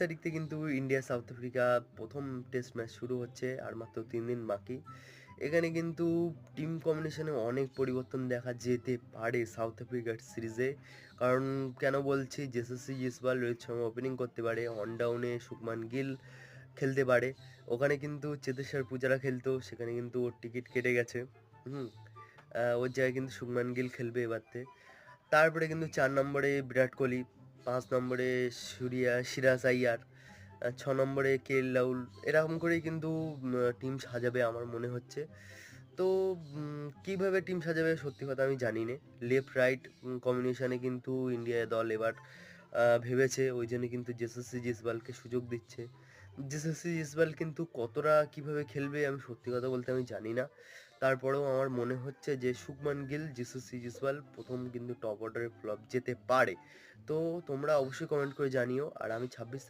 তারিখ থেকে কিন্তু ইন্ডিয়া সাউথ আফ্রিকা প্রথম টেস্ট ম্যাচ শুরু হচ্ছে, আর মাত্র 3 দিন বাকি। এখানে কিন্তু টিম কম্বিনেশনে অনেক পরিবর্তন দেখা যেতে পারে সাউথ আফ্রিকার সিরিজে। কারণ কেন বলছি, যশস্বী জয়সওয়াল রোহিত শর্মা ওপেনিং করতে পারে, অন ডাউনে শুভমান গিল খেলতে পারে। ওখানে কিন্তু চেতেশ্বর পূজারা খেলতো, সেখানে কিন্তু ওর টিকিট কেটে গেছে। হুম ওর জায়গায় কিন্তু শুভমান গিল খেলবে এবারতে। তারপরে কিন্তু 4 নম্বরে বিরাট কোহলি, 5 নম্বরে সিরাজ আইয়ার, 6 নম্বরে কেএল রাহুল। এরকম করেই কিন্তু টিম সাজাবে আমার মনে হচ্ছে। তো কীভাবে টিম সাজাবে সত্যি কথা আমি জানি না। লেফট রাইট কম্বিনেশনে কিন্তু ইন্ডিয়া দল এবার ভেবেছে, ওই জন্য কিন্তু যশস্বী জয়সওয়ালকে সুযোগ দিচ্ছে। যশস্বী জয়সওয়াল কিন্তু কতটা কীভাবে খেলবে আমি সত্যি কথা বলতে আমি জানি না। তারপরেও আমার মনে হচ্ছে যে শুভমান গিল, যশস্বী জয়সওয়াল প্রথম কিন্তু টপ অর্ডারে ফ্লপ যেতে পারে। তো তোমরা অবশ্যই কমেন্ট করে জানিও। আর আমি 26 তারিখ